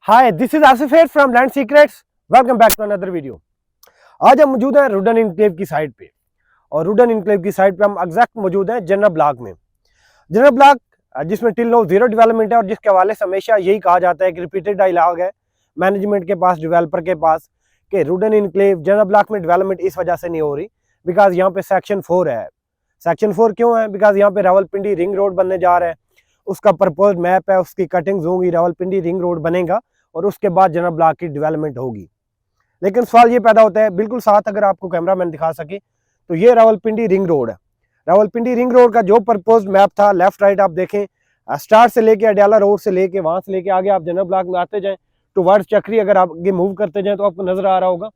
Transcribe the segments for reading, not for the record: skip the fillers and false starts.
Hi, this is Asif here from Land Secrets. Welcome back to another video. आज हम मौजूद हैं रुडन इनक्लेव की साइट पे, और रुडन इनक्लेव की साइट पे हम एग्जैक्ट मौजूद हैं जनरल ब्लॉक में। जनरल ब्लॉक जिसमें टिल नो जीरो डेवलपमेंट है, और जिसके हवाले से हमेशा यही कहा जाता है कि रिपीटेड डायलॉग है मैनेजमेंट के पास, डेवलपर के पास, कि रुडन इनक्लेव जनरल ब्लॉक में डेवलपमेंट इस वजह से नहीं हो रही बिकॉज यहाँ पे सेक्शन 4 है। सेक्शन 4 क्यों है? बिकॉज यहाँ पे रावलपिंडी रिंग रोड बनने जा रहा है, उसका प्रपोज मैप है, उसकी कटिंग्स होंगी, रावलपिंडी रिंग रोड बनेगा और उसके बाद जनरल ब्लॉक की डेवलपमेंट होगी। लेकिन सवाल ये पैदा होता है, बिल्कुल साथ अगर आपको कैमरा मैन दिखा सके तो ये रावलपिंडी रिंग रोड है। रावलपिंडी रिंग रोड का जो प्रपोज मैप था, लेफ्ट राइट आप देखें, स्टार्ट से लेके अडयाला रोड से लेके वहां से लेके आगे आप जनरल ब्लॉक में आते जाएं तो वर्ड चक्री अगर आप आगे मूव करते जाएं तो आपको नजर आ रहा होगा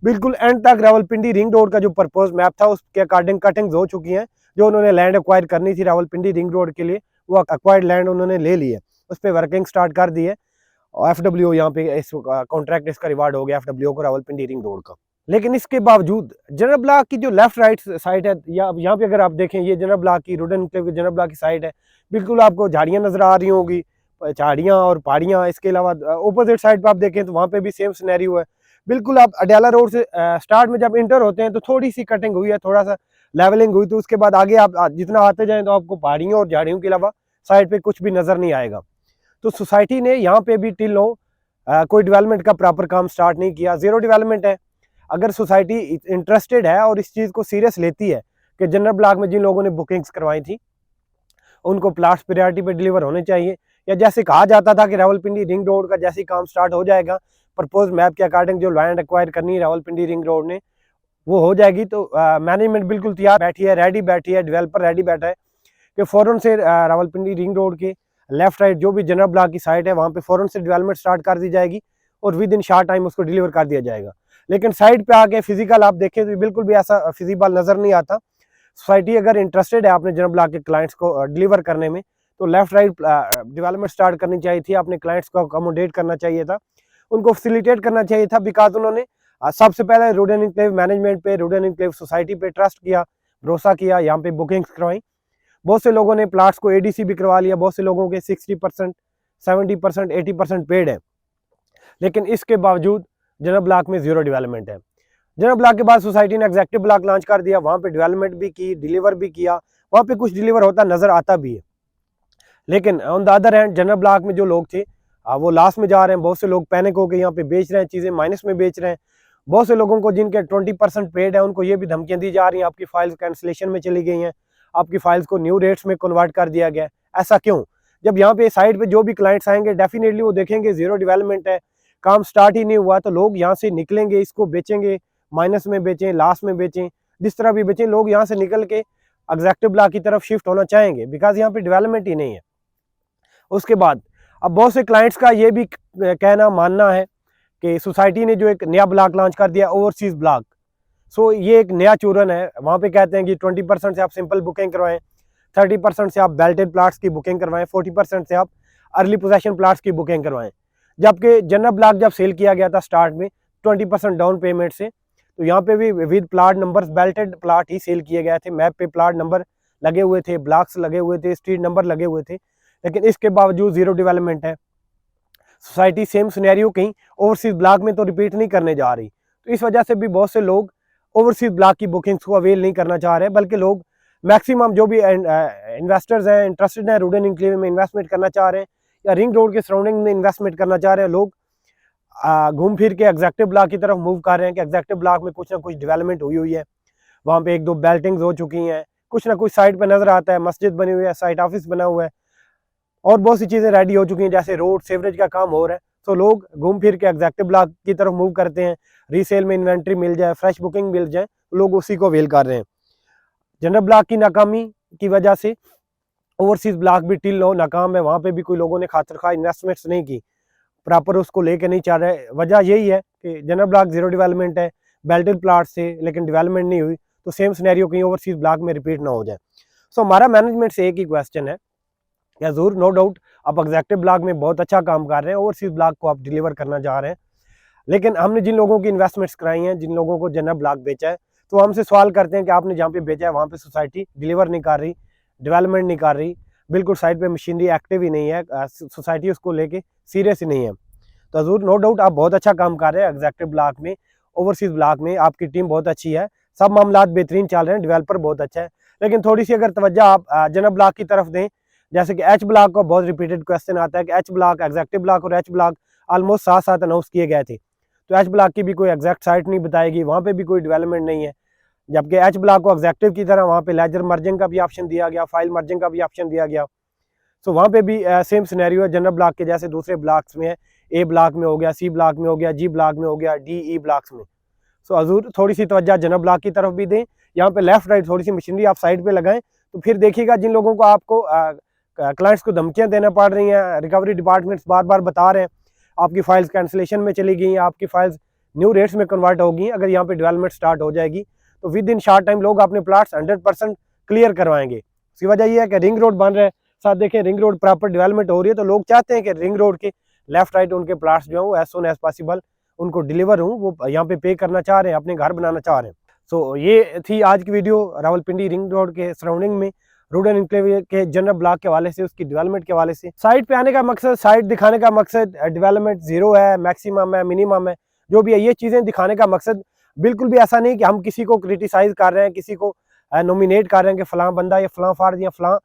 बिल्कुल एंड तक रावलपिंडी रिंग रोड का जो प्रपोज मैप था उसके अकॉर्डिंग कटिंग्स हो चुकी हैं। जो उन्होंने लैंड एक्वायर करनी थी रावलपिंडी रिंग रोड के लिए, वो एक्वायर्ड लैंड उन्होंने ले ली है, उस पर वर्किंग स्टार्ट कर दी है। FWO यहाँ पे इस कॉन्ट्रैक्ट इसका रिवार्ड हो गया FWO को रावलपिंडी रिंग रोड का। लेकिन इसके बावजूद जनरल ब्लॉक की जो लेफ्ट राइट साइड है, या यहाँ पे अगर आप देखें, ये जनरल ब्लॉक की रुडन इनक्लेव की जनरल ब्लॉक की साइड है, बिल्कुल आपको झाड़ियाँ नजर आ रही होंगी, झाड़ियाँ और पहाड़ियाँ। इसके अलावा ऑपोजिट साइड पे आप देखें तो वहाँ पे भी सेम सिनेरियो है। बिल्कुल आप अडयाला रोड से स्टार्ट में जब इंटर होते हैं तो थोड़ी सी कटिंग हुई है, थोड़ा सा लेवलिंग हुई, तो उसके बाद आगे आप जितना आते जाएं तो आपको पहाड़ियों और झाड़ियों के अलावा साइड पे कुछ भी नजर नहीं आएगा। तो सोसाइटी ने यहाँ पे भी टिल नो कोई डेवलपमेंट का प्रॉपर काम स्टार्ट नहीं किया, जीरो डेवलपमेंट है। अगर सोसाइटी इंटरेस्टेड है और इस चीज़ को सीरियस लेती है कि जनरल ब्लॉक में जिन लोगों ने बुकिंग्स करवाई थी उनको प्लाट्स प्रायोरिटी पे डिलीवर होने चाहिए, या जैसे कहा जाता था कि रावलपिंडी रिंग रोड का जैसे काम स्टार्ट हो जाएगा प्रपोज मैप के अकॉर्डिंग जो लैंड एक्वायर करनी है रावलपिंडी रिंग रोड ने वो हो जाएगी, तो मैनेजमेंट बिल्कुल तैयार बैठी है, रेडी बैठी है, डेवलपर रेडी बैठा है कि फ़ौरन से रावलपिंडी रिंग रोड के लेफ्ट राइट जो भी जनरल ब्लॉक की साइट है वहाँ पे फ़ौरन से डेवलपमेंट स्टार्ट कर दी जाएगी और विद इन शॉर्ट टाइम उसको डिलीवर कर दिया जाएगा। लेकिन साइड पे आके फिजिकल आप देखें तो बिल्कुल भी ऐसा फिजिबल नज़र नहीं आता। सोसाइटी अगर इंटरेस्टेड है अपने जनरल ब्लॉक के क्लाइंट्स को डिलीवर करने में तो लेफ्ट राइट डेवलपमेंट स्टार्ट करनी चाहिए थी, अपने क्लाइंट्स को अकोमोडेट करना चाहिए था, उनको फैसिलिटेट करना चाहिए था। बिकॉज उन्होंने सबसे पहले रुडन इनक्लेव मैनेजमेंट पे, रुडन इनक्लेव सोसाइटी पे ट्रस्ट किया, भरोसा किया, यहाँ पे बुकिंग्स करवाई। बहुत से लोगों ने प्लाट्स को ADC भी करवा लिया, बहुत से लोगों के 60%, 70%, 80% पेड है। लेकिन इसके बावजूद जनरल ब्लॉक में जीरो डेवलपमेंट है। जनरल ब्लॉक के बाद सोसाइटी ने एग्जेक्टिव ब्लॉक लॉन्च कर दिया, वहाँ पे डेवलपमेंट भी की, डिलीवर भी किया, वहाँ पे कुछ डिलीवर होता नजर आता भी है। लेकिन on the other hand general block में जो लोग थे वो लास्ट में जा रहे हैं। बहुत से लोग पैनिक होकर यहाँ पे बेच रहे हैं, चीज़ें माइनस में बेच रहे हैं। बहुत से लोगों को जिनके 20% पेड है उनको ये भी धमकियाँ दी जा रही हैं, आपकी फाइल्स कैंसिलेशन में चली गई हैं, आपकी फाइल्स को न्यू रेट्स में कन्वर्ट कर दिया गया। ऐसा क्यों? जब यहाँ पे साइड पे जो भी क्लाइंट्स आएंगे डेफिनेटली वो देखेंगे जीरो डेवलपमेंट है, काम स्टार्ट ही नहीं हुआ, तो लोग यहाँ से निकलेंगे, इसको बेचेंगे, माइनस में बेचें, लास्ट में बेचें, जिस तरह भी बेचें, लोग यहाँ से निकल के एग्जेक्टिव ब्लॉक की तरफ शिफ्ट होना चाहेंगे बिकॉज यहाँ पे डेवलपमेंट ही नहीं है। उसके बाद अब बहुत से क्लाइंट्स का ये भी कहना मानना है कि सोसाइटी ने जो एक नया ब्लॉक लॉन्च कर दिया ओवरसीज ब्लॉक, सो ये एक नया चूरन है। वहाँ पे कहते हैं कि 20% से आप सिंपल बुकिंग करवाएं, 30% से आप बेल्टेड प्लाट्स की बुकिंग करवाएं, 40% से आप अर्ली पोजेशन प्लाट्स की बुकिंग करवाएं। जबकि जनरल ब्लॉक जब सेल किया गया था स्टार्ट में 20% डाउन पेमेंट से, तो यहाँ पे भी with plot number balloted plot ही सेल किए गए थे। मैप पे प्लाट नंबर लगे हुए थे, ब्लॉक्स लगे हुए थे, स्ट्रीट नंबर लगे हुए थे, लेकिन इसके बावजूद जीरो डेवलपमेंट है। सोसाइटी सेम सिनेरियो कहीं ओवरसीज ब्लॉक में तो रिपीट नहीं करने जा रही, तो इस वजह से भी बहुत से लोग ओवरसीज ब्लॉक की बुकिंग्स को अवेल नहीं करना चाह रहे, बल्कि लोग मैक्सिमम जो भी इन्वेस्टर्स हैं, इंटरेस्टेड हैं रुडन इनक्लेव में इन्वेस्टमेंट करना चाह रहे हैं या रिंग रोड के सराउंडिंग में इन्वेस्टमेंट करना चाह रहे हैं, लोग घूम फिर के एग्जेक्टिव ब्लॉक की तरफ मूव कर रहे हैं कि एग्जेक्टिव ब्लॉक में कुछ ना कुछ डेवलपमेंट हुई है, वहाँ पे 1-2 बेल्टिंग्स हो चुकी हैं, कुछ ना कुछ साइड पर नजर आता है, मस्जिद बनी हुई है, साइट ऑफिस बना हुआ है और बहुत सी चीज़ें रेडी हो चुकी हैं, जैसे रोड सेवरेज का काम हो रहा है। तो लोग घूम फिर के एग्जेक्टिव ब्लॉक की तरफ मूव करते हैं, रीसेल में इन्वेंट्री मिल जाए, फ्रेश बुकिंग मिल जाए, लोग उसी को अवेल कर रहे हैं। जनरल ब्लॉक की नाकामी की वजह से ओवरसीज ब्लॉक भी टिल नो नाकाम है, वहाँ पे भी कोई लोगों ने खातिर खा इन्वेस्टमेंट्स नहीं की, प्रॉपर उसको लेके नहीं चल रहे। वजह यही है कि जनरल ब्लॉक जीरो डेवलपमेंट है, बेल्टेड प्लाट से, लेकिन डेवलपमेंट नहीं हुई, तो सेम सिनेरियो कहीं ओवरसीज ब्लॉक में रिपीट ना हो जाए। सो हमारा मैनेजमेंट से एक ही क्वेश्चन है, या जरूर नो डाउट आप एग्जेक्टिव ब्लॉक में बहुत अच्छा काम कर रहे हैं, ओवरसीज ब्लॉक को आप डिलीवर करना चाह रहे हैं, लेकिन हमने जिन लोगों की इन्वेस्टमेंट्स कराई हैं, जिन लोगों को जनरल ब्लॉक बेचा है, तो हमसे सवाल करते हैं कि आपने जहाँ पे बेचा है वहाँ पे सोसाइटी डिलीवर नहीं कर रही, डेवलपमेंट नहीं कर रही, बिल्कुल साइड पे मशीनरी एक्टिव ही नहीं है, सोसाइटी उसको लेके सीरियस ही नहीं है। तो हजूर नो डाउट आप बहुत अच्छा काम कर रहे हैं एग्जेक्टिव ब्लॉक में, ओवरसीज ब्लॉक में आपकी टीम बहुत अच्छी है, सब मामला बेहतरीन चल रहे हैं, डेवलपर बहुत अच्छा है। लेकिन थोड़ी सी अगर तवज्जो आप जनरल ब्लॉक की तरफ दें, जैसे कि एच ब्लॉक को बहुत रिपीटेड क्वेश्चन आता है कि एच ब्लॉक, एग्जेक्टिव ब्लॉक और एच ब्लॉक ऑलमोस्ट साथ साथ अनाउंस किए गए थे, तो एच ब्लॉक की भी कोई एग्जैक्ट साइट नहीं बताएगी, वहाँ पे भी कोई डेवलपमेंट नहीं है। जबकि एच ब्लॉक को एग्जेक्टिव की तरह वहाँ पे लेजर मर्जिंग का भी ऑप्शन दिया गया, फाइल मर्जिंग का भी ऑप्शन दिया गया। सो वहाँ पे भी सेम सिनेरियो है जनरल ब्लॉक के जैसे दूसरे ब्लॉक्स में है, ए ब्लॉक में हो गया, सी ब्लॉक में हो गया, जी ब्लॉक में हो गया, डी ई ब्लॉक्स में। सो हजूर थोड़ी सी तवज्जो जनरल ब्लॉक की तरफ भी दें, यहाँ पे लेफ्ट राइट थोड़ी सी मशीनरी आप साइड पे लगाएं, तो फिर देखिएगा जिन लोगों को आपको क्लाइंट्स को धमकियाँ देना पड़ रही हैं, रिकवरी डिपार्टमेंट्स बार बार बता रहे हैं आपकी फाइल्स कैंसिलेशन में चली गई, आपकी फाइल्स न्यू रेट्स में कन्वर्ट होगी, अगर यहाँ पे डेवलपमेंट स्टार्ट हो जाएगी तो विद इन शॉर्ट टाइम लोग अपने प्लाट्स 100% क्लियर करवाएंगे। इसकी वजह यह है कि रिंग रोड बन रहा है, साथ देखें रिंग रोड प्रॉपर डेवलपमेंट हो रही है, तो लोग चाहते हैं कि रिंग रोड के लेफ्ट राइट उनके प्लाट्स जो है वो एज सुन एज पॉसिबल उनको डिलीवर हूँ, वो यहाँ पे पे करना चाह रहे हैं, अपने घर बनाना चाह रहे हैं। सो ये थी आज की वीडियो रावलपिंडी रिंग रोड के सराउंडिंग में रूडन इनक्लेव के जनरल ब्लॉक के हवाले से, उसकी डेवलपमेंट के हवाले से। साइट पे आने का मकसद, साइट दिखाने का मकसद डेवलपमेंट जीरो है, मैक्सिमम है, मिनिमम है, जो भी है ये चीज़ें दिखाने का मकसद। बिल्कुल भी ऐसा नहीं कि हम किसी को क्रिटिसाइज कर रहे हैं, किसी को नॉमिनेट कर रहे हैं कि फ़लाँ बंदा या फ़लाँ फार्द या फ़लाँ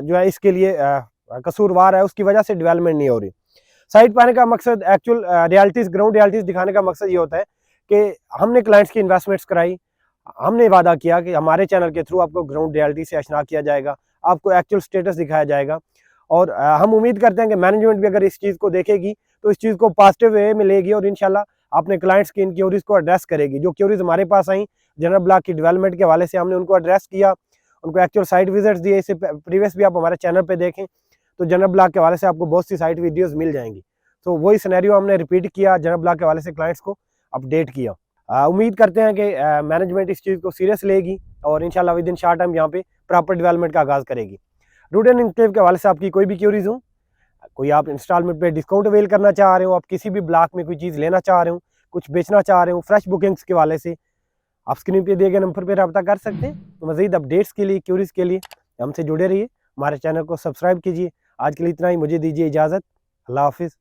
जो है इसके लिए कसूरवार है, उसकी वजह से डेवलपमेंट नहीं हो रही। साइट पर आने का मकसद एक्चुअल रियलिटीज़, ग्राउंड रियलिटीज़ दिखाने का मकसद ये होता है कि हमने क्लाइंट्स की इन्वेस्टमेंट्स कराई, हमने वादा किया कि हमारे चैनल के थ्रू आपको ग्राउंड रियलिटी से आशना किया जाएगा, आपको एक्चुअल स्टेटस दिखाया जाएगा, और हम उम्मीद करते हैं कि मैनेजमेंट भी अगर इस चीज़ को देखेगी तो इस चीज़ को पॉजिटिव वे में लेगी और इंशाल्लाह अपने क्लाइंट्स की इन क्यूरीज को एड्रेस करेगी। जो क्यूरीज हमारे पास आई जनरल ब्लॉक की डेवलपमेंट के हवाले से, हमने उनको एड्रेस किया, उनको एक्चुअल साइट विजिट्स दिए। इससे प्रीवियस भी आप हमारे चैनल पर देखें तो जनरल ब्लॉक के हवाले से आपको बहुत सी साइट वीडियोज़ मिल जाएंगी। तो वही सिनेरियो हमने रिपीट किया, जनरल ब्लॉक के हवाले से क्लाइंट्स को अपडेट किया। उम्मीद करते हैं कि मैनेजमेंट इस चीज़ को सीरियस लेगी और इंशाल्लाह विद इन शॉर्ट टाइम यहाँ पे प्रॉपर डेवलपमेंट का आगाज़ करेगी। रूडन इनक्लेव के हवाले से आपकी कोई भी क्यूरीज हो, कोई आप इंस्टॉलमेंट पे डिस्काउंट अवेल करना चाह रहे हो, आप किसी भी ब्लॉक में कोई चीज़ लेना चाह रहे हो, कुछ बेचना चाह रहे हो, फ्रेश बुकिंग्स के हवाले से आप स्क्रीन पे दिए गए नंबर पर रब्ता कर सकते हैं। तो मज़ीद अपडेट्स के लिए, क्यूरीज के लिए हमसे जुड़े रहिए, हमारे चैनल को सब्सक्राइब कीजिए। आज के लिए इतना ही, मुझे दीजिए इजाज़त। अल्लाह हाफिज़।